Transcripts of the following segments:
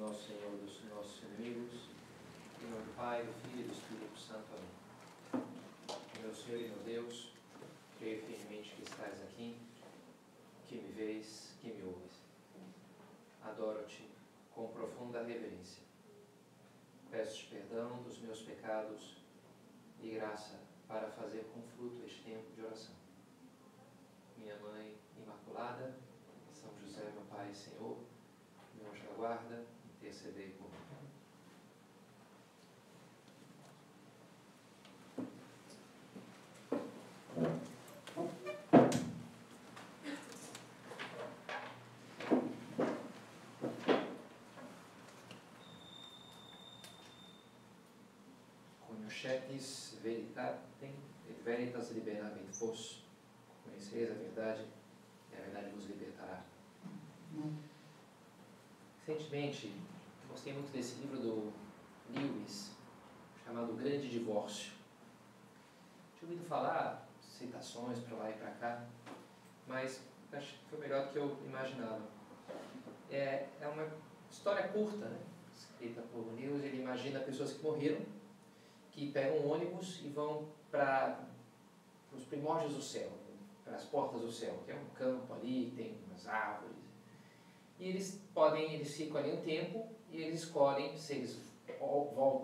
nosso Senhor e dos nossos inimigos. Em nome do Pai, do Filho e do Espírito Santo. Amém. Meu Senhor e meu Deus, creio firmemente que estás aqui, que me vês, que me ouves. Adoro-te com profunda reverência. Peço-te perdão dos meus pecados e graça para fazer com fruto este tempo de oração. Minha Mãe Imaculada, São José, meu Pai e Senhor, meu anjo da guarda, intercedei por mim. Conhecetis veritatem, et veritas liberabit vos. Conheceis a verdade, e a verdade vos libertará. Recentemente, gostei muito desse livro do Lewis, chamado O Grande Divórcio. Tinha ouvido falar, citações para lá e para cá, mas acho que foi melhor do que eu imaginava. É uma história curta, né? Escrita por Lewis. Ele imagina pessoas que morreram, que pegam um ônibus e vão para os primórdios do céu, para as portas do céu, que é um campo ali, tem umas árvores. E eles ficam ali um tempo e eles escolhem se eles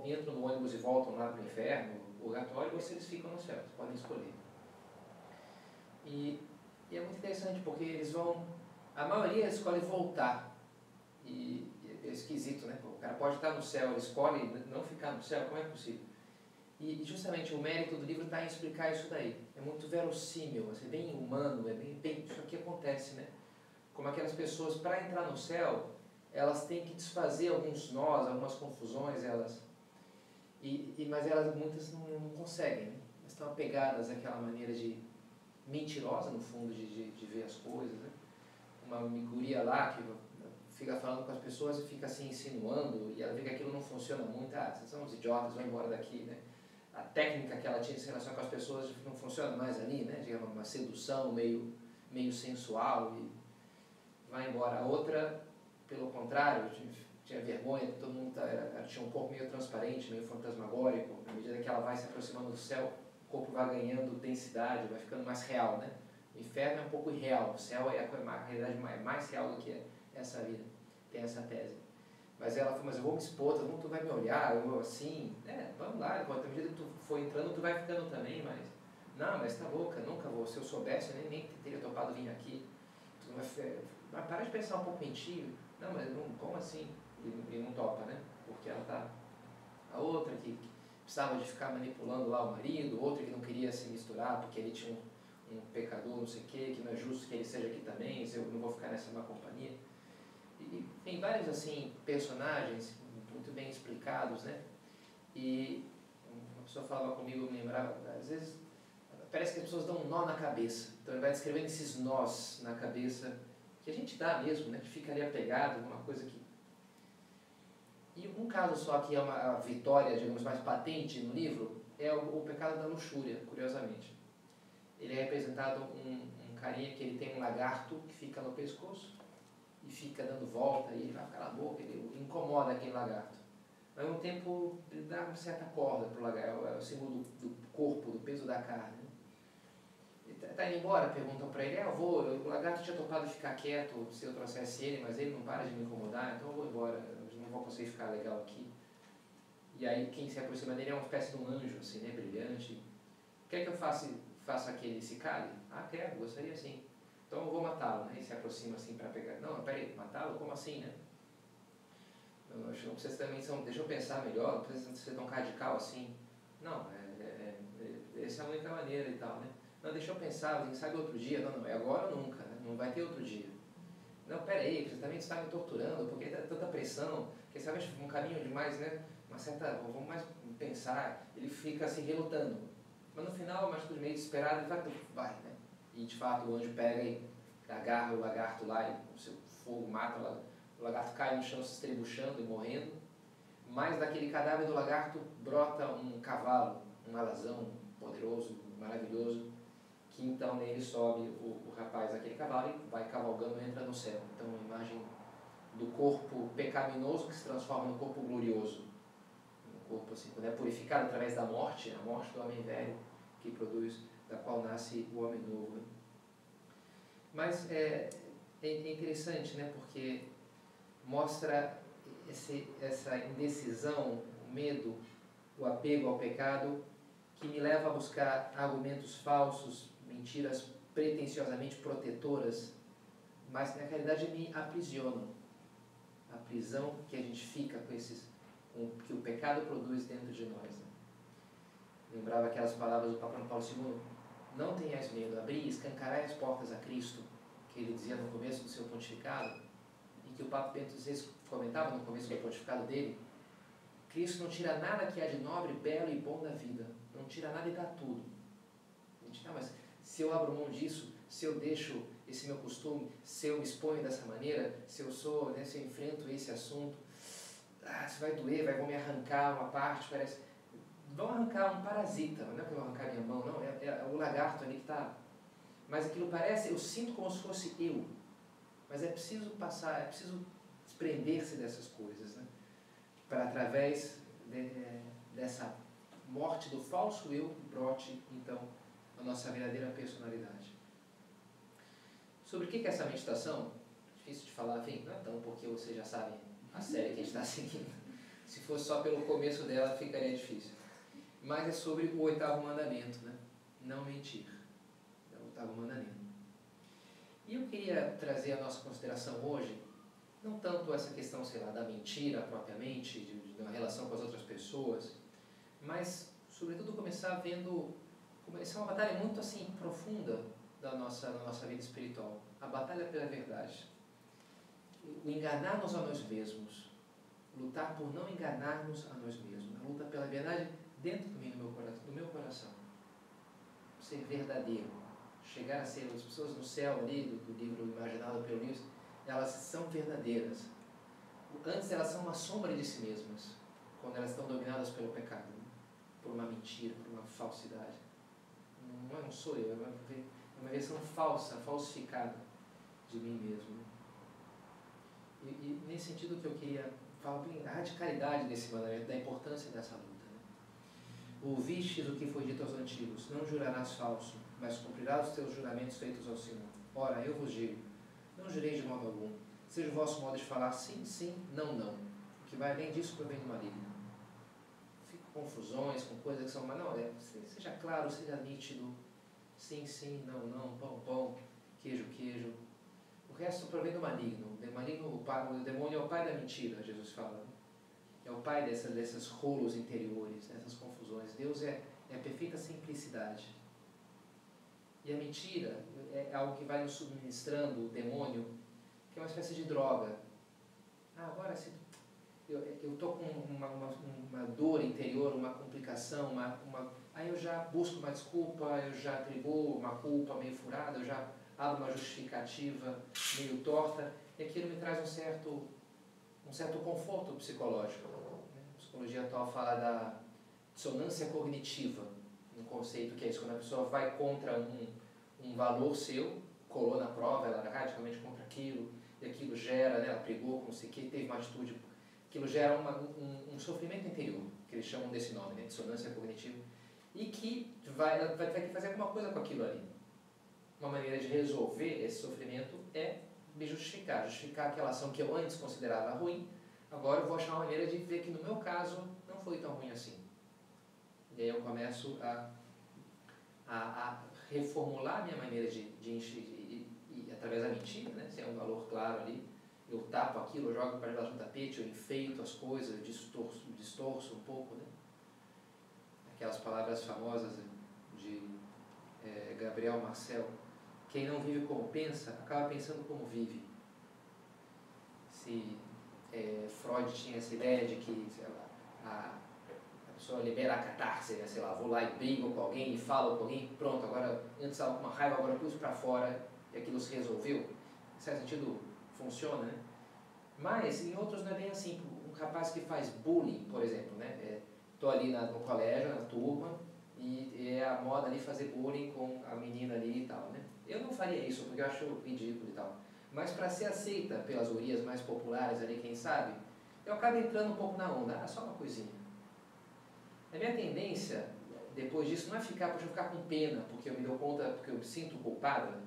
entram no ônibus e voltam lá para o inferno, o purgatório, ou se eles ficam no céu. Eles podem escolher. E é muito interessante porque eles vão... A maioria escolhe voltar. E é esquisito, né? O cara pode estar no céu, ele escolhe não ficar no céu, como é possível? E justamente o mérito do livro está em explicar isso daí. É muito verossímil, assim, bem humano, bem isso aqui acontece, né? Como aquelas pessoas, para entrar no céu, elas têm que desfazer alguns nós, algumas confusões, mas elas muitas não conseguem, né? Elas estão apegadas àquela maneira de mentirosa, no fundo, de ver as coisas, né? Uma guria lá que fica falando com as pessoas e fica assim insinuando, e ela vê que aquilo não funciona muito. Vocês são uns idiotas, vão embora daqui, né? A técnica que ela tinha de se relacionar com as pessoas não funciona mais ali, né? Digamos, uma sedução meio sensual e vai embora. A outra, pelo contrário, tinha vergonha, todo mundo tinha um corpo meio transparente, meio fantasmagórico. À medida que ela vai se aproximando do céu, o corpo vai ganhando densidade, vai ficando mais real, né? O inferno é um pouco irreal, o céu é a realidade mais real do que essa vida. Tem essa tese. Mas ela falou, mas eu vou me expor, todo mundo vai me olhar, eu assim, vamos lá, à medida que tu for entrando, tu vai ficando também, mas... Não, mas tá louca, nunca vou, se eu soubesse, eu nem teria topado vir aqui. Tu vai parar de pensar um pouco em ti. Não, mas não, como assim? E não topa, né? Porque ela tá... A outra que precisava de ficar manipulando lá o marido, outra que não queria se misturar porque ele tinha um pecador, não sei o quê, que não é justo que ele seja aqui também, eu não vou ficar nessa má companhia. E tem vários, assim, personagens muito bem explicados, né? E uma pessoa falava comigo, eu me lembrava, às vezes, parece que as pessoas dão um nó na cabeça. Então ele vai descrevendo esses nós na cabeça, que a gente dá mesmo, né? Que fica ali apegado, alguma coisa que... E um caso só que é uma vitória, digamos, mais patente no livro, é o pecado da luxúria, curiosamente. Ele é representado um carinha que ele tem um lagarto que fica no pescoço, e fica dando volta, e ele vai calar a boca, ele incomoda aquele lagarto. Ao mesmo tempo, ele dá uma certa corda para o lagarto, é o símbolo do corpo, do peso da carne. Ele está indo embora, perguntam para ele, o lagarto tinha topado ficar quieto se eu trouxesse ele, mas ele não para de me incomodar, então eu vou embora, eu não vou conseguir ficar legal aqui. E aí quem se aproxima dele é uma espécie de um anjo, assim, né, brilhante. Quer que eu faça aquele se cale? Quero, gostaria sim. Então eu vou matá-lo, né? E se aproxima assim para pegar. Não, peraí, matá-lo? Como assim, né? Eu acho que não precisa também, deixa eu pensar melhor, não precisa ser tão radical assim. Não, essa é a única maneira e tal, né? Não, deixa eu pensar, quem sabe outro dia. Não, é agora ou nunca, né? Não vai ter outro dia. Não, peraí, você também está me torturando, porque tem tanta pressão, que sabe, um caminho demais, né? Uma certa, vamos mais pensar, ele fica assim relutando. Mas no final, mais por meio desesperado, ele vai, né? E de fato o anjo pega e agarra o lagarto lá, e o seu fogo mata o lagarto, cai no chão se estrebuchando e morrendo. Mas daquele cadáver do lagarto brota um cavalo, um alazão poderoso, maravilhoso, que então nele sobe o rapaz daquele cavalo e vai cavalgando e entra no céu. Então uma imagem do corpo pecaminoso que se transforma no corpo glorioso. No corpo, assim, quando é purificado através da morte, a morte do homem velho, que produz, da qual nasce o homem novo. Né? Mas é interessante, né? Porque mostra essa indecisão, o medo, o apego ao pecado, que me leva a buscar argumentos falsos, mentiras pretensiosamente protetoras, mas na realidade me aprisionam. A prisão que a gente fica com que o pecado produz dentro de nós. Né? Lembrava aquelas palavras do Papa Paulo II: não tenhais medo, abri e escancarai as portas a Cristo, que ele dizia no começo do seu pontificado, e que o Papa Bento XVI comentava no começo do pontificado dele. Cristo não tira nada que há de nobre, belo e bom da vida, não tira nada e dá tudo. A gente, mas se eu abro mão disso, se eu deixo esse meu costume, se eu me exponho dessa maneira, se eu sou, né, se eu enfrento esse assunto, se vai doer, vão me arrancar uma parte, parece. Vão arrancar um parasita, não é que eu vou arrancar minha mão, não, é o lagarto ali que está. Mas aquilo parece, eu sinto como se fosse eu. Mas é preciso passar, é preciso desprender-se dessas coisas, né? Para através dessa morte do falso eu, brote, então, a nossa verdadeira personalidade. Sobre o que é essa meditação? Difícil de falar, enfim, não é tão, porque vocês já sabem a série que a gente está seguindo. Se fosse só pelo começo dela, ficaria difícil. Mas é sobre o 8º mandamento, né? Não mentir. É o 8º mandamento. E eu queria trazer a nossa consideração hoje, não tanto essa questão, sei lá, da mentira propriamente, de uma relação com as outras pessoas, mas, sobretudo, começar vendo como essa é uma batalha muito, assim, profunda da nossa vida espiritual. A batalha pela verdade. O enganar-nos a nós mesmos. Lutar por não enganarmos a nós mesmos. A luta pela verdade dentro de mim, do meu coração. Ser verdadeiro. Chegar a ser as pessoas no céu ali, do livro imaginado pelo Lewis, elas são verdadeiras. Antes elas são uma sombra de si mesmas, quando elas estão dominadas pelo pecado, né? Por uma mentira, por uma falsidade. Não sou eu, é uma versão falsa, falsificada de mim mesmo. E nesse sentido que eu queria falar a radicalidade desse mandamento, da importância dessa luta. Né? Ouvistes o que foi dito aos antigos: não jurarás falso, mas cumprirás os teus juramentos feitos ao Senhor. Ora, eu vos digo, não jureis de modo algum. Seja o vosso modo de falar sim, sim, não, não. O que vai além disso provém do maligno. Fico com confusões, com coisas que são... Mas não, seja claro, seja nítido. Sim, sim, não, não, pão, pão, queijo, queijo. O resto provém do maligno. O demônio é o pai da mentira, Jesus fala. É o pai desses rolos interiores, dessas confusões. Deus é a perfeita simplicidade. E a mentira é algo que vai nos subministrando, o demônio, que é uma espécie de droga. Agora se eu estou com uma dor interior, uma complicação, aí eu já busco uma desculpa, eu já atribuo uma culpa meio furada, eu já abro uma justificativa meio torta, e aquilo me traz um certo conforto psicológico. A psicologia atual fala da dissonância cognitiva, um conceito que é isso, quando a pessoa vai contra um valor seu, colou na prova, ela era radicalmente contra aquilo, e aquilo gera, né, ela brigou com não sei o que, teve uma atitude, aquilo gera um sofrimento interior, que eles chamam desse nome, né, dissonância cognitiva, e que ela vai ter que fazer alguma coisa com aquilo ali. Uma maneira de resolver esse sofrimento é me justificar aquela ação que eu antes considerava ruim, agora eu vou achar uma maneira de ver que no meu caso não foi tão ruim assim. E aí eu começo a reformular a minha maneira de através da mentira, né? Se é um valor claro ali, eu tapo aquilo, eu jogo para debaixo do tapete, eu enfeito as coisas, eu distorço um pouco, né? Aquelas palavras famosas de Gabriel Marcel: quem não vive como pensa, acaba pensando como vive. Se Freud tinha essa ideia de que, sei lá, a pessoa libera a catarse, né? Sei lá, vou lá e brigo com alguém, e falo com alguém, pronto, agora, antes estava com uma raiva, agora eu pus para fora, e aquilo se resolveu. Em certo sentido, funciona, né? Mas, em outros não é bem assim. Um rapaz que faz bullying, por exemplo, né? Estou ali no colégio, na turma, e é a moda ali fazer bullying com a menina ali e tal, né? Eu não faria isso, porque eu acho ridículo e tal. Mas para ser aceita pelas gurias mais populares ali, quem sabe, eu acabo entrando um pouco na onda. Ah, só uma coisinha. A minha tendência, depois disso, não é ficar, poxa, eu ficar com pena, porque eu me dou conta, porque eu me sinto culpada,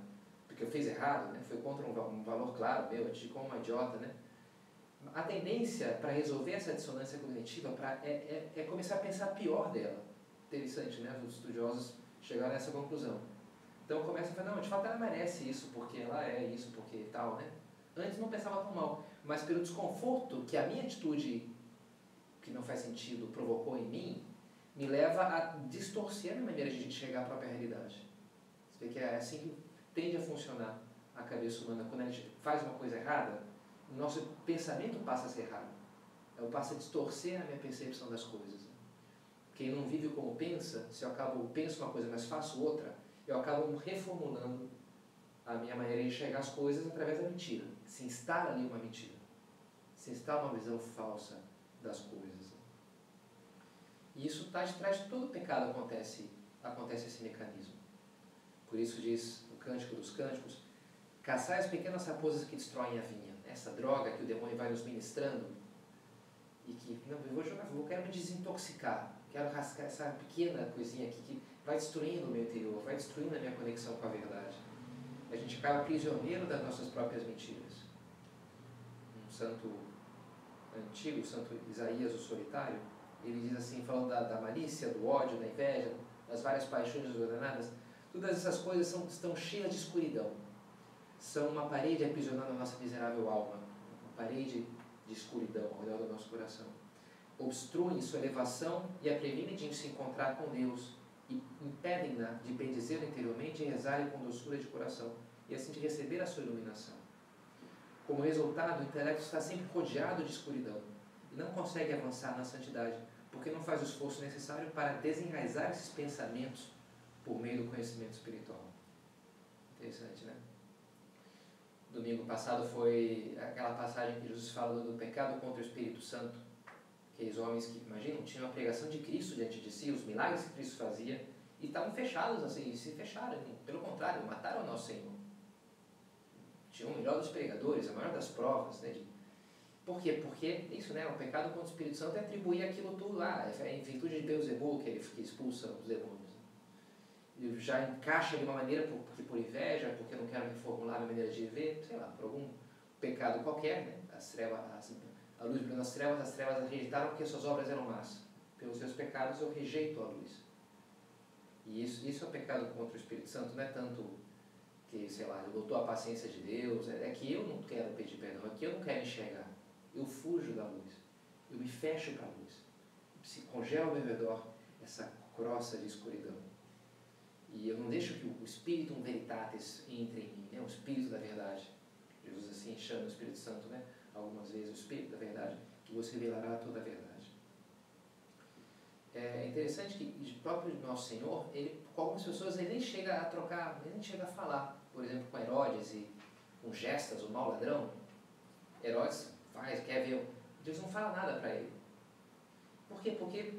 porque eu fiz errado, né? Foi contra um valor claro meu, eu agi como uma idiota, né? A tendência para resolver essa dissonância cognitiva é começar a pensar pior dela. Interessante, né? Os estudiosos chegaram a essa conclusão. Então começa a falar, não, de fato ela merece isso, porque ela é isso, porque tal, né? Antes não pensava tão mal, mas pelo desconforto que a minha atitude, que não faz sentido, provocou em mim, me leva a distorcer a minha maneira de enxergar a própria realidade. Você vê que é assim que tende a funcionar a cabeça humana. Quando a gente faz uma coisa errada, o nosso pensamento passa a ser errado. Eu passo a distorcer a minha percepção das coisas. Quem não vive como pensa, se eu penso uma coisa, mas faço outra, eu acabo reformulando a minha maneira de enxergar as coisas através da mentira. Se instala ali uma mentira. Se instala uma visão falsa das coisas. E isso está de trás de todo pecado acontece esse mecanismo. Por isso diz o Cântico dos Cânticos, caçai as pequenas raposas que destroem a vinha. Essa droga que o demônio vai nos ministrando e que, não, eu quero me desintoxicar, quero rascar essa pequena coisinha aqui que vai destruindo o meu interior, vai destruindo a minha conexão com a verdade. A gente acaba prisioneiro das nossas próprias mentiras. Um santo antigo, o santo Isaías, o solitário, ele diz assim, falando da malícia, do ódio, da inveja, das várias paixões desordenadas, todas essas coisas estão cheias de escuridão. São uma parede aprisionando a nossa miserável alma, uma parede de escuridão ao redor do nosso coração. Obstruem sua elevação e a previnem de se encontrar com Deus e impedem-na de bendizê-lo interiormente e rezar com doçura de coração e assim de receber a sua iluminação. Como resultado, o intelecto está sempre rodeado de escuridão e não consegue avançar na santidade porque não faz o esforço necessário para desenraizar esses pensamentos por meio do conhecimento espiritual. Interessante, né? Domingo passado foi aquela passagem que Jesus fala do pecado contra o Espírito Santo. Aqueles homens que, imaginam, tinham a pregação de Cristo diante de si, os milagres que Cristo fazia, e estavam fechados assim, e se fecharam. Pelo contrário, mataram o nosso Senhor. Tinham o melhor dos pregadores, a maior das provas. Né, Por quê? Porque isso, né, o pecado contra o Espírito Santo é atribuir aquilo tudo lá, é em virtude de Beelzebul que ele expulsa os demônios. Ele já encaixa de uma maneira, porque por inveja, porque eu não quero reformular a minha maneira de viver, sei lá, por algum pecado qualquer, né? A luz brilhou nas trevas, as trevas as rejeitaram porque suas obras eram más. Pelos seus pecados eu rejeito a luz. E isso é o pecado contra o Espírito Santo, não é tanto que, sei lá, ele botou a paciência de Deus, é que eu não quero pedir perdão, é que eu não quero enxergar. Eu fujo da luz, eu me fecho para a luz. Se congela ao meu redor essa crosta de escuridão. E eu não deixo que o Espírito Veritatis entre em mim, né? O Espírito da Verdade. Jesus assim chama o Espírito Santo, né? Algumas vezes o Espírito da Verdade, que vos revelará toda a verdade. É interessante que o próprio Nosso Senhor, ele, com algumas pessoas, ele nem chega a trocar, ele nem chega a falar. Por exemplo, com Herodes e com Gestas, o mau ladrão. Herodes quer ver. Deus não fala nada para ele. Por quê? Porque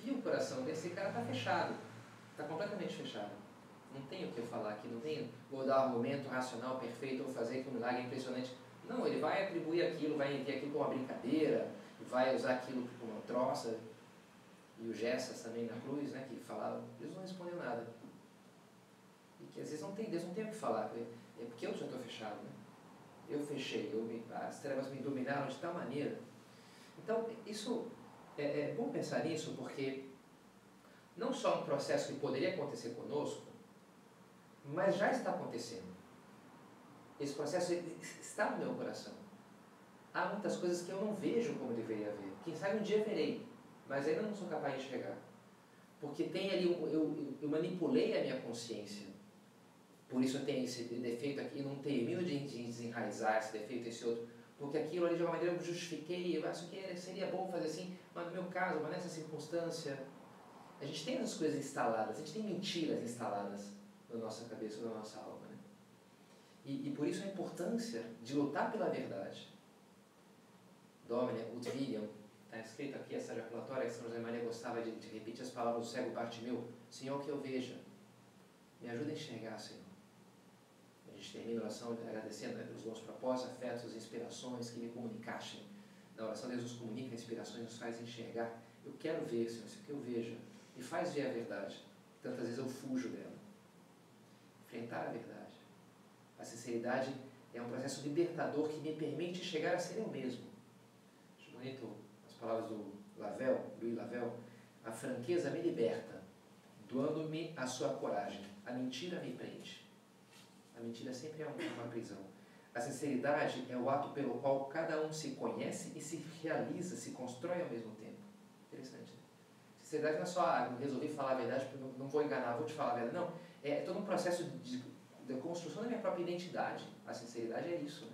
viu o coração desse cara está fechado. Está completamente fechado. Não tenho o que eu falar aqui, não tenho, vou dar um argumento racional perfeito, vou fazer aqui um milagre impressionante. Não, ele vai atribuir aquilo, vai ver aquilo como uma brincadeira, vai usar aquilo como uma troça. E o Gessas também na cruz, né, que falava, Deus não respondeu nada. E que às vezes Deus não tem o que falar, é porque eu já estou fechado, né? Eu fechei, as trevas me dominaram de tal maneira. Então, isso é bom pensar nisso, porque não só um processo que poderia acontecer conosco, mas já está acontecendo. Esse processo está no meu coração. Há muitas coisas que eu não vejo como deveria ver. Quem sabe um dia verei, mas ainda não sou capaz de enxergar. Porque tem ali, eu manipulei a minha consciência. Por isso eu tenho esse defeito aqui, não termino de desenraizar esse defeito, esse outro. Porque aquilo ali de uma maneira eu justifiquei, eu acho que seria bom fazer assim, mas no meu caso, mas nessa circunstância, a gente tem essas coisas instaladas, a gente tem mentiras instaladas na nossa cabeça, na nossa alma. Né? E por isso a importância de lutar pela verdade. Domine ut videam, está escrito aqui essa ejaculatória que São José Maria gostava de repetir as palavras do cego Bartimeu. Senhor, que eu veja. Me ajuda a enxergar, Senhor. gente termina a oração agradecendo, né, pelos bons propósitos, afetos, inspirações que me comunicassem. Na oração Deus nos comunica, inspirações nos faz enxergar. Eu quero ver, Senhor, isso que eu veja. Me faz ver a verdade. Tantas vezes eu fujo dela. Enfrentar a verdade. A sinceridade é um processo libertador que me permite chegar a ser eu mesmo. Acho bonito as palavras do Louis Lavelle. A franqueza me liberta, doando-me a sua coragem. A mentira me prende. A mentira sempre é uma prisão. A sinceridade é o ato pelo qual cada um se conhece e se realiza, se constrói ao mesmo tempo. Interessante, né? Sinceridade não é só, resolvi falar a verdade, porque não vou enganar, vou te falar a verdade. Não, é todo um processo de construção da minha própria identidade. A sinceridade é isso, né?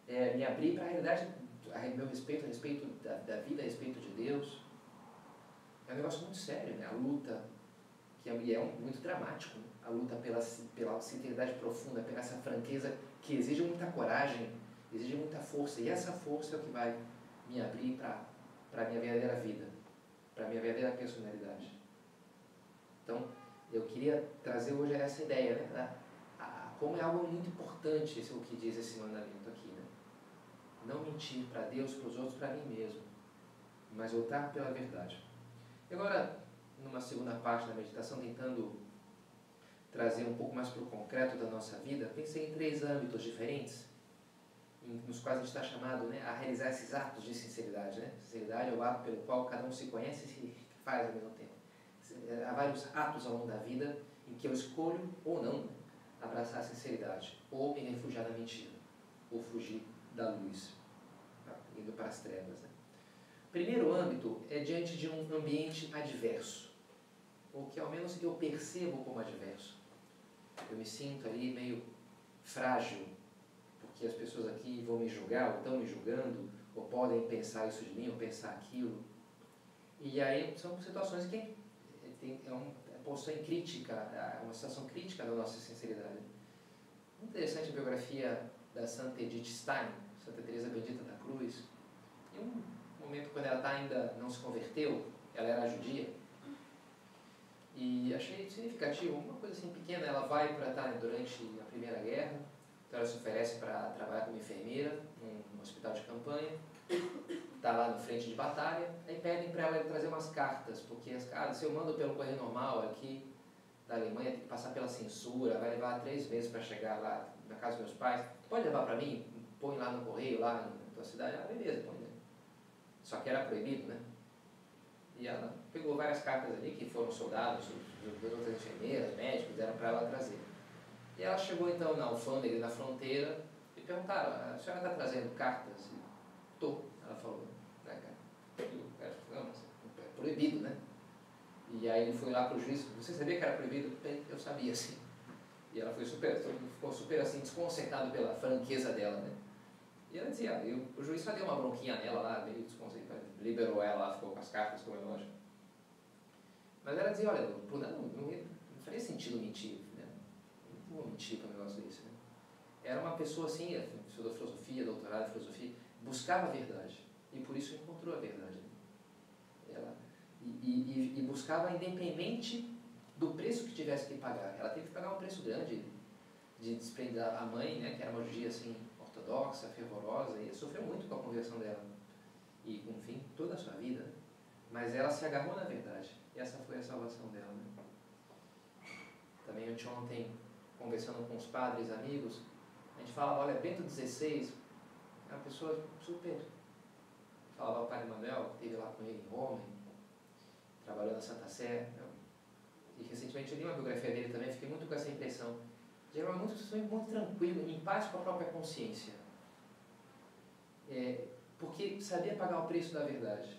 É me abrir para a realidade, a meu respeito, a respeito da vida, a respeito de Deus. É um negócio muito sério, né? A luta, que é muito dramático, né? A luta pela sinceridade profunda, pela essa franqueza que exige muita coragem, exige muita força. E essa força é o que vai me abrir para a minha verdadeira vida, para a minha verdadeira personalidade. Então, eu queria trazer hoje essa ideia, né? Como é algo muito importante, esse é o que diz esse mandamento aqui, né? Não mentir para Deus, para os outros, para mim mesmo, mas lutar pela verdade. E agora, numa segunda parte da meditação, tentando trazer um pouco mais para o concreto da nossa vida, pensei em 3 âmbitos diferentes, nos quais a gente está chamado, né, a realizar esses atos de sinceridade. Né? Sinceridade é o ato pelo qual cada um se conhece e se faz ao mesmo tempo. Há vários atos ao longo da vida em que eu escolho ou não abraçar a sinceridade, ou me refugiar na mentira, ou fugir da luz, indo para as trevas. Né? O primeiro âmbito é diante de um ambiente adverso, ou que ao menos eu percebo como adverso. Eu me sinto ali meio frágil, porque as pessoas aqui vão me julgar, ou estão me julgando, ou podem pensar isso de mim, ou pensar aquilo. E aí são situações que é uma posição crítica, uma situação crítica da nossa sinceridade. Interessante a biografia da Santa Edith Stein, Santa Teresa Bendita da Cruz. Em um momento quando ela ainda não se converteu, ela era judia, e achei significativo, uma coisa assim pequena. Ela vai para estar durante a Primeira Guerra, então ela se oferece para trabalhar como enfermeira num hospital de campanha, está lá na frente de batalha, aí pedem para ela trazer umas cartas, porque as cartas, se eu mando pelo correio normal aqui da Alemanha, tem que passar pela censura, vai levar 3 meses para chegar lá na casa dos meus pais, pode levar para mim? Põe lá no correio, lá na tua cidade. Ah, beleza, põe. Só que era proibido, né? E ela pegou várias cartas ali, que foram soldados, outras enfermeiras, médicos, deram para ela trazer. E ela chegou então na alfândega, na fronteira, e perguntaram: a senhora está trazendo cartas? Estou, ela falou. Né, cara? E o cara falou: não, mas é proibido, né? E aí ele foi lá para o juiz: você sabia que era proibido? Eu sabia, sim. E ela ficou super assim, desconcertado pela franqueza dela, né? E ela dizia, o juiz só deu uma bronquinha nela lá, meio desconcertado, liberou ela, ela ficou com as cartas, como é lógico. Mas ela dizia: olha, não faria sentido mentir, né? Não vou mentir para um negócio desse, né? Era uma pessoa assim, estudou filosofia, doutorado em filosofia, buscava a verdade, e por isso encontrou a verdade. Ela, e buscava independente do preço que tivesse que pagar. Ela teve que pagar um preço grande de desprender a mãe, né, que era uma judia assim, ortodoxa, fervorosa, e sofreu muito com a conversão dela. E, enfim, toda a sua vida. Mas ela se agarrou na verdade. E essa foi a salvação dela. Né? Também ontem, conversando com os padres, amigos, a gente falava: olha, Bento XVI é uma pessoa super... Falava ao Padre Manuel, que esteve lá com ele em Roma, trabalhou na Santa Sé. E recentemente eu li uma biografia dele também, fiquei muito com essa impressão. Ele era muito tranquilo, em paz com a própria consciência. Porque sabia pagar o preço da verdade.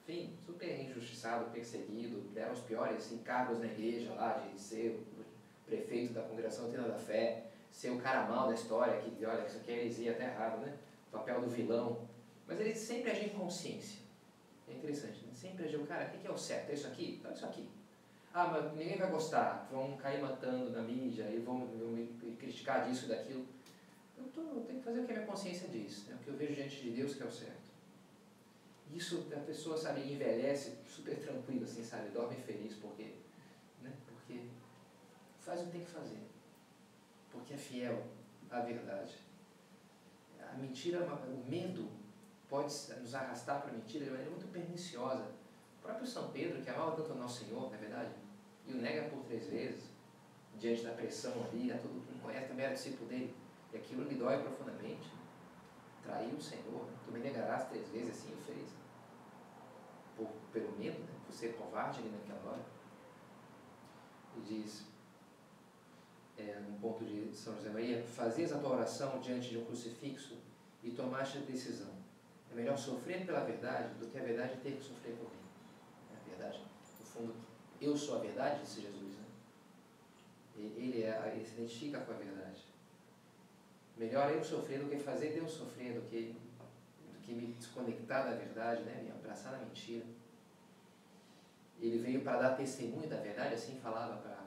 Enfim, super injustiçado, perseguido, deram os piores encargos na igreja lá, de ser o prefeito da Congregação Doutrina da Fé, ser o cara mal da história, que olha, isso aqui é heresia, até errado, né? O papel do vilão. Mas ele sempre agiu em consciência. É interessante, né? Sempre agiu: cara, o que é o certo? É isso aqui? Então é isso aqui. Ah, mas ninguém vai gostar, vão cair matando na mídia, e vão me criticar disso e daquilo. Eu tenho que fazer o que a minha consciência diz, né? O que eu vejo diante de Deus que é o certo. Isso a pessoa, sabe, envelhece super tranquilo, assim, sabe, dorme feliz, porque faz o que tem que fazer. porque é fiel à verdade. A mentira, o medo pode nos arrastar para a mentira de maneira muito perniciosa. O próprio São Pedro, que amava tanto o Nosso Senhor, não é verdade? E o nega por 3 vezes, diante da pressão ali, todo mundo conhece, também era discípulo dele, e aquilo lhe dói profundamente. Traiu o Senhor, tu me negarás 3 vezes, assim o fez. Pelo medo, né? Por ser covarde ali naquela hora. E diz, no ponto de São José Maria, fazias a tua oração diante de um crucifixo e tomaste a decisão. É melhor sofrer pela verdade do que a verdade ter que sofrer por mim. É a verdade. No fundo, eu sou a verdade, disse Jesus. Né? Ele se identifica com a verdade. Melhor eu sofrer do que fazer Deus sofrer, do que me desconectar da verdade, né? Me abraçar na mentira. Ele veio para dar testemunho da verdade, assim falava para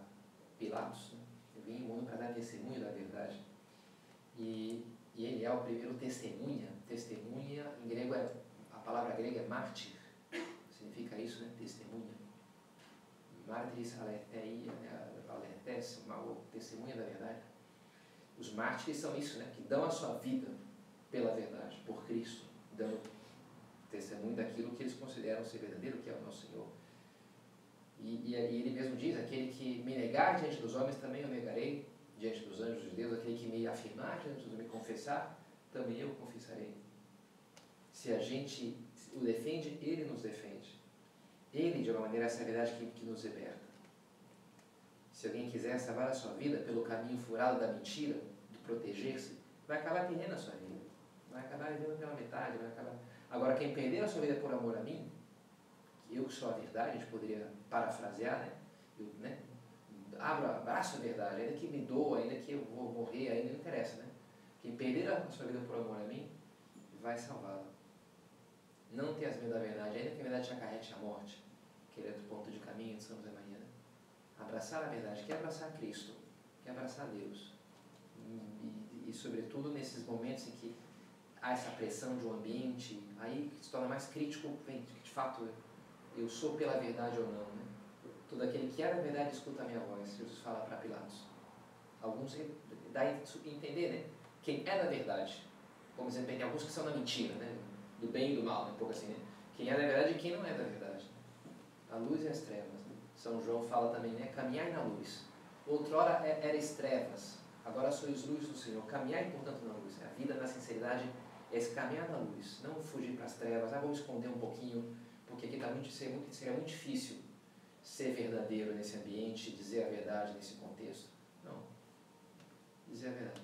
Pilatos. Né? Eu vim ao mundo para dar testemunho da verdade. E ele é o primeiro testemunha. Testemunha, em grego, a palavra grega é mártir. Significa isso, né? Testemunha. Mártires aletheia, aletes, testemunha da verdade. Os mártires são isso, né? Que dão a sua vida pela verdade, por Cristo, dando testemunho daquilo que eles consideram ser verdadeiro, que é o nosso Senhor. E ele mesmo diz, aquele que me negar diante dos homens, também eu negarei diante dos anjos de Deus, aquele que me afirmar diante dos homens, me confessar, também eu confessarei. Se a gente o defende, ele nos defende. Ele, de alguma maneira, essa é a verdade que nos liberta. Se alguém quiser salvar a sua vida pelo caminho furado da mentira, de proteger-se, vai acabar perdendo a sua vida. Vai acabar vivendo pela metade, vai acabar... Agora, quem perder a sua vida por amor a mim, eu que sou a verdade, a gente poderia parafrasear, né? Eu, né? Abraço a verdade, ainda que me doa, ainda que eu vou morrer, ainda não interessa, né? Quem perder a sua vida por amor a mim, vai salvá-la. Não tenhas medo da verdade, ainda que a verdade te acarrete a morte, que ele é do ponto de caminho de São José Maria, né? Abraçar a verdade, quer abraçar Cristo, quer abraçar Deus. E sobretudo nesses momentos em que há essa pressão de um ambiente, aí se torna mais crítico, de fato, eu sou pela verdade ou não, né? Todo aquele que é da verdade escuta a minha voz, Jesus fala para Pilatos. Alguns dá a entender, né? Quem é da verdade. Como exemplo, tem alguns que são da mentira, né? Do bem e do mal, né? Um pouco assim, né? Quem é da verdade e quem não é da verdade. A luz e as trevas. Né? São João fala também, né? Caminhai na luz. Outrora erais trevas, agora sois luz do Senhor. Caminhai, portanto, na luz. A vida na sinceridade é esse caminhar na luz. Não fugir para as trevas. Vamos esconder um pouquinho, porque aqui seria muito difícil ser verdadeiro nesse ambiente, dizer a verdade nesse contexto. Não. Dizer a verdade.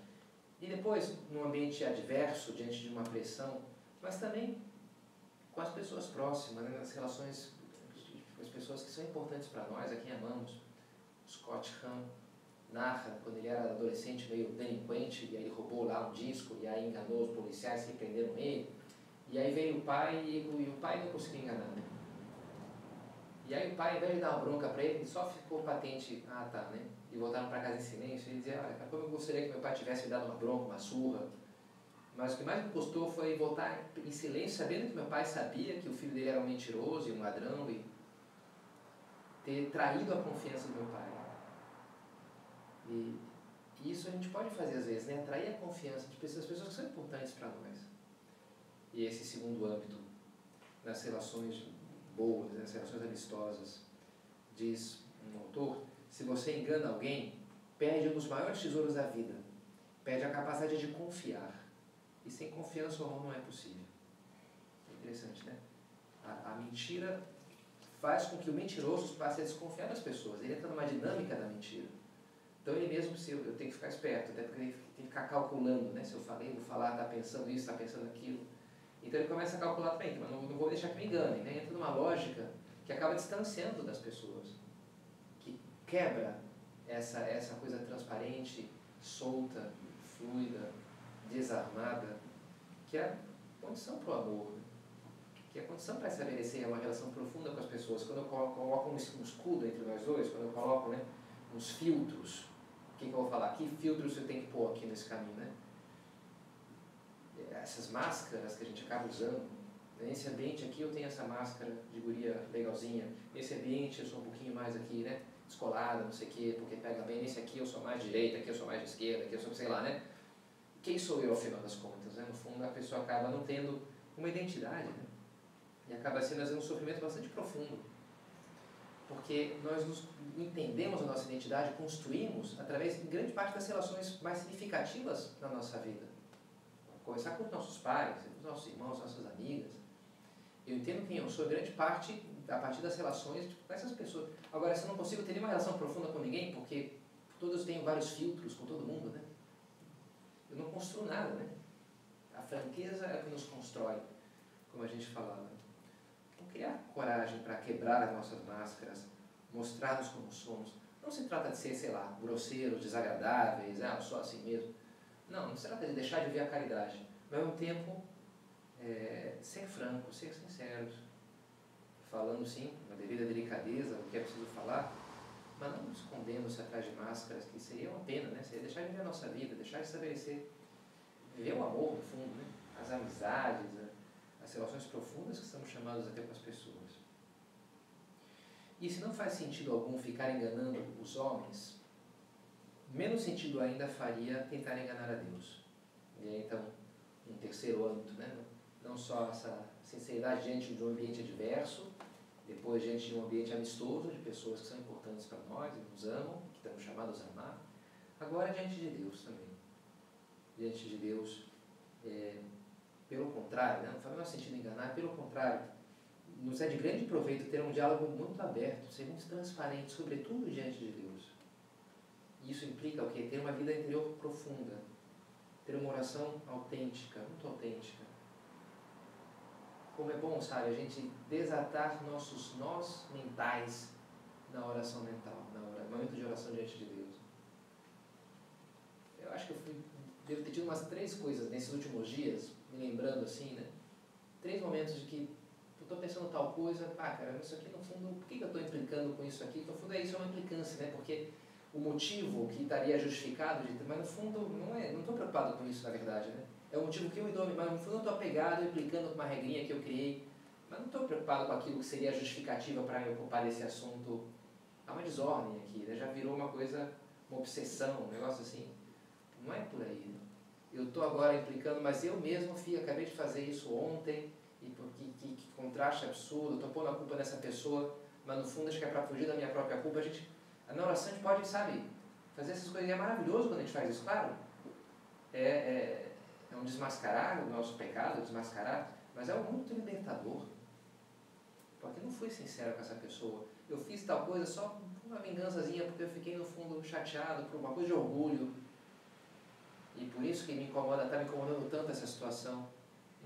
E depois, num ambiente adverso, diante de uma pressão, mas também com as pessoas próximas, né, nas relações com as pessoas que são importantes para nós, a quem amamos. Scott Hahn narra, quando ele era adolescente, meio delinquente, e aí ele roubou lá um disco, e aí enganou os policiais que prenderam ele, e aí veio o pai, e o pai não conseguiu enganar, né? E aí o pai, ao invés de dar uma bronca para ele só ficou patente, né? E voltaram para casa em silêncio, e ele dizia, olha, como eu gostaria que meu pai tivesse me dado uma bronca, uma surra, mas o que mais me custou foi voltar em silêncio, sabendo que meu pai sabia que o filho dele era um mentiroso e um ladrão, e ter traído a confiança do meu pai. E isso a gente pode fazer às vezes, né? Atrair a confiança das pessoas que são importantes para nós. E esse segundo âmbito, nas relações boas, nas relações amistosas, diz um autor, se você engana alguém, perde um dos maiores tesouros da vida, perde a capacidade de confiar. E sem confiança o amor não é possível. É interessante, né? A mentira faz com que o mentiroso passe a desconfiar das pessoas. Ele entra numa dinâmica da mentira. Então ele mesmo, eu tenho que ficar esperto, até porque ele tem que ficar calculando, né? Se eu falei, vou falar, está pensando isso, está pensando aquilo. Então ele começa a calcular também, mas não vou deixar que me enganem, né? Entra numa lógica que acaba distanciando das pessoas, que quebra essa coisa transparente, solta, fluida, desarmada, que é a condição para o amor, né? Que é a condição para estabelecer uma relação profunda com as pessoas. Quando eu coloco um escudo entre nós dois, quando eu coloco, né, uns filtros, o que eu vou falar? Que filtros eu tenho que pôr aqui nesse caminho, né? Essas máscaras que a gente acaba usando. Nesse ambiente aqui eu tenho essa máscara de guria legalzinha. Nesse ambiente eu sou um pouquinho mais aqui, né? descolada, não sei o quê, porque pega bem nesse aqui eu sou mais de direita, aqui eu sou mais de esquerda, aqui eu sou, sei lá, né? Quem sou eu, ao final das contas, né? No fundo, a pessoa acaba não tendo uma identidade, né? E acaba sendo, às vezes, um sofrimento bastante profundo. Porque nós nos entendemos a nossa identidade, construímos através, em grande parte, das relações mais significativas na nossa vida. Começar com os nossos pais, com os nossos irmãos, nossas amigas. Eu entendo quem eu sou, em grande parte, a partir das relações com essas pessoas. Agora, se eu não consigo ter nenhuma relação profunda com ninguém, porque todos têm vários filtros com todo mundo, né? Eu não construo nada, né? A franqueza é o que nos constrói, como a gente falava. Então, criar coragem para quebrar as nossas máscaras, mostrar-nos como somos. Não se trata de ser, sei lá, grosseiros, desagradáveis, eu sou assim mesmo. Não se trata de deixar de ver a caridade. Mas, ao mesmo tempo, ser franco, ser sinceros. Falando, sim, com a devida delicadeza, o que é preciso falar, mas não escondendo-se atrás de máscaras, que seria uma pena, né? Seria deixar de viver a nossa vida, deixar de estabelecer, viver o amor, no fundo, né? As amizades, as relações profundas que estamos chamados a ter com as pessoas. E se não faz sentido algum ficar enganando os homens, menos sentido ainda faria tentar enganar a Deus. E aí, então, um terceiro âmbito, né? Não só essa sinceridade diante de um ambiente adverso, depois diante de um ambiente amistoso, de pessoas que são importantes para nós e nos amam, que estamos chamados a amar, agora diante de Deus também. Diante de Deus, pelo contrário, né? Não faz o menor sentido enganar, pelo contrário, nos é de grande proveito ter um diálogo muito aberto, ser muito transparente, sobretudo diante de Deus. E isso implica o quê? Ter uma vida interior profunda, ter uma oração autêntica, muito autêntica. Como é bom, sabe, a gente desatar nossos nós mentais na oração mental, no momento de oração diante de Deus. Eu acho que devo ter tido umas 3 coisas nesses últimos dias, me lembrando assim, né? 3 momentos de que eu estou pensando tal coisa, caramba, isso aqui no fundo, por que eu estou implicando com isso aqui? No fundo isso é uma implicância, né? Porque o motivo que estaria justificado, mas no fundo não estou preocupado com isso, na verdade, né? É um motivo que eu me dou, mas no fundo eu estou apegado, implicando com uma regrinha que eu criei, mas não estou preocupado com aquilo que seria a justificativa para me ocupar desse assunto. Há uma desordem aqui, né? Já virou uma coisa, uma obsessão, um negócio assim. Não é por aí, né? Eu estou agora implicando, mas eu mesmo acabei de fazer isso ontem, e que contraste absurdo, estou pondo a culpa nessa pessoa, mas no fundo acho que é para fugir da minha própria culpa. Na oração a gente pode, sabe, fazer essas coisas, e é maravilhoso quando a gente faz isso, claro. É um desmascarar o nosso pecado, desmascarar, mas é muito libertador. Porque eu não fui sincero com essa pessoa. Eu fiz tal coisa só por uma vingançazinha, porque eu fiquei no fundo chateado por uma coisa de orgulho. E por isso que me incomoda, está me incomodando tanto essa situação.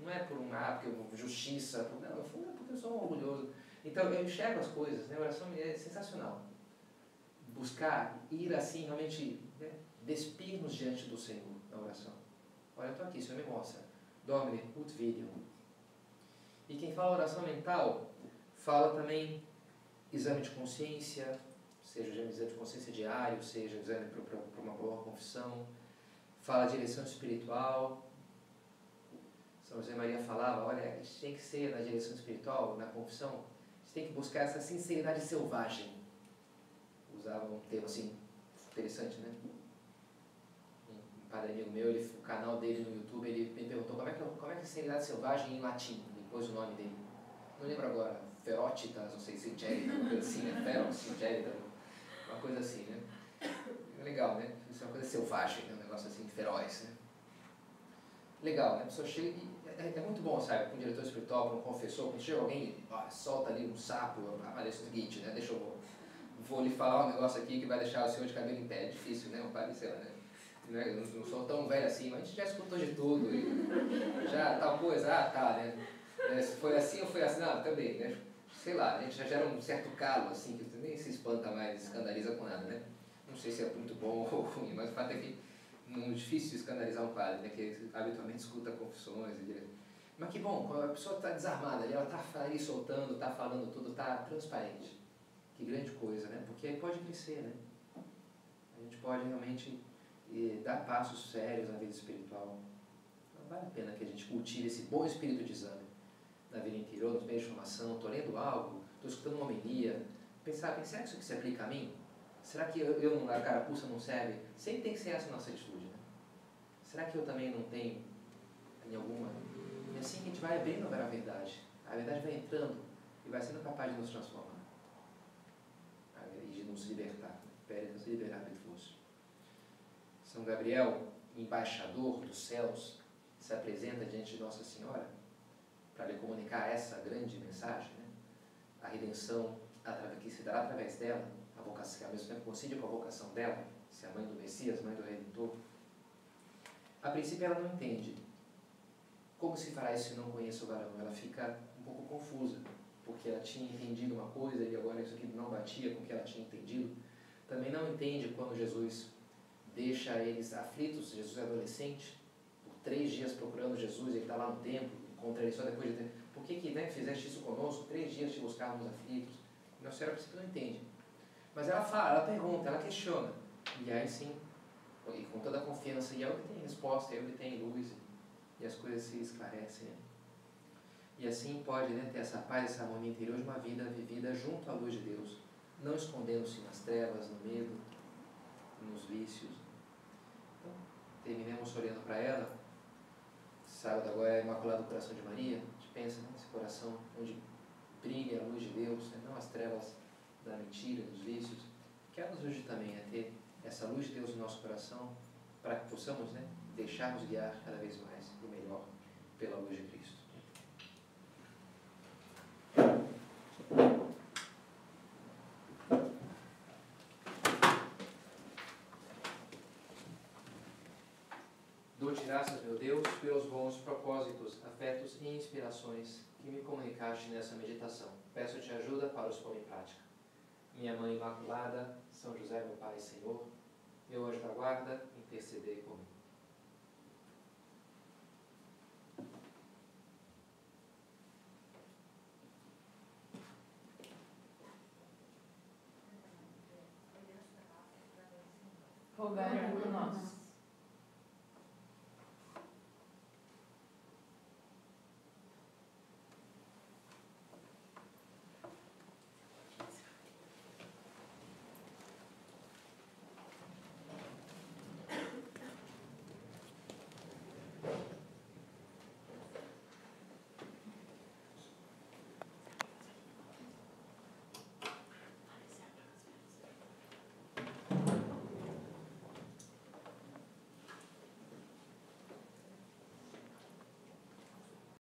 Não é por porque eu justiça, não, no fundo é porque eu sou um orgulhoso. Então eu enxergo as coisas, né? A oração é sensacional. Buscar, ir assim, realmente, né? Despir-nos diante do Senhor na oração. Olha, eu estou aqui, o Senhor me mostra. Domine ut videum. E quem fala oração mental, fala também exame de consciência, seja exame de consciência diário, seja exame para uma boa confissão. Fala direção espiritual. São José Maria falava, olha, a gente tem que ser na direção espiritual, na confissão, a gente tem que buscar essa sinceridade selvagem. Usava um termo assim, interessante, né? Um padre amigo meu, o canal dele no YouTube, ele me perguntou como é que é sinceridade selvagem em latim, depois o nome dele. Não lembro agora, Ferotitas, não sei se Gélida, uma coisa assim, né? Ferox, Gélida, uma coisa assim, né? Legal, né? Isso é uma coisa selvagem, né? Um negócio assim, feroz, né? Legal, né? A pessoa chega e é muito bom, sabe? Com um diretor espiritual, com um confessor, quando chega alguém, solta ali um sapo, é o seguinte, né? Deixa eu vou lhe falar um negócio aqui que vai deixar o senhor de cabelo em pé. É difícil, né? Um padre, sei lá, né? Eu não sou tão velho assim, mas a gente já escutou de tudo. E já tal coisa, tá, né? Se foi assim ou foi assim, não, também, né? Sei lá, a gente já gera um certo calo, assim, que nem se espanta mais, escandaliza com nada, né? Não sei se é muito bom ou ruim, mas o fato é que é difícil escandalizar um padre, né? Que habitualmente escuta confissões e mas que bom, quando a pessoa está desarmada ali, ela está ali soltando, está falando tudo, está transparente. Que grande coisa, né? Porque aí pode crescer, né? A gente pode realmente dar passos sérios na vida espiritual. Então, vale a pena que a gente cultive esse bom espírito de exame na vida interior, nos meios de formação. Estou lendo algo, estou escutando uma homilia, pensar que isso aqui se aplica a mim? Será que eu a carapuça não serve? Sempre tem que ser essa a nossa atitude, né? Será que eu também não tenho em alguma? E assim que a gente vai abrindo para a verdade vai entrando e vai sendo capaz de nos transformar e de nos libertar. Pérez nos liberar do fosse. São Gabriel, embaixador dos céus, se apresenta diante de Nossa Senhora para lhe comunicar essa grande mensagem, né? A redenção que se dará através dela, a vocação, ao mesmo tempo coincide com a vocação dela, se a mãe do Messias, mãe do Redentor. A princípio ela não entende. Como se fará isso se não conhece o varão? Ela fica um pouco confusa, porque ela tinha entendido uma coisa e agora isso aqui não batia com o que ela tinha entendido. Também não entende quando Jesus deixa eles aflitos. Jesus é adolescente, por 3 dias procurando Jesus, ele está lá no templo, encontra ele só depois de tempo. Por que fizeste isso conosco? 3 dias te buscávamos aflitos. Nossa Senhora, a princípio, não entende. Mas ela fala, ela pergunta, ela questiona. E aí sim, e com toda a confiança, e é o que tem resposta, é o que tem luz, e as coisas se esclarecem. Né? E assim pode, né, ter essa paz, essa harmonia interior de uma vida vivida junto à luz de Deus, não escondendo-se nas trevas, no medo, nos vícios. Então, terminemos olhando para ela. Sábado agora é Imaculado Coração de Maria. A gente pensa nesse coração onde brilha a luz de Deus, né? Não as trevas da mentira, dos vícios. Que ela nos ajude também a ter essa luz de Deus no nosso coração, para que possamos, né, deixar-nos guiar cada vez mais e melhor pela luz de Cristo. Dou-te graças, meu Deus, pelos bons propósitos, afetos e inspirações que me comunicaste nessa meditação. Peço-te ajuda para os pôr em prática. Minha Mãe Imaculada, São José, meu Pai e Senhor, meu anjo da guarda, intercedei por mim. Rogai por nós.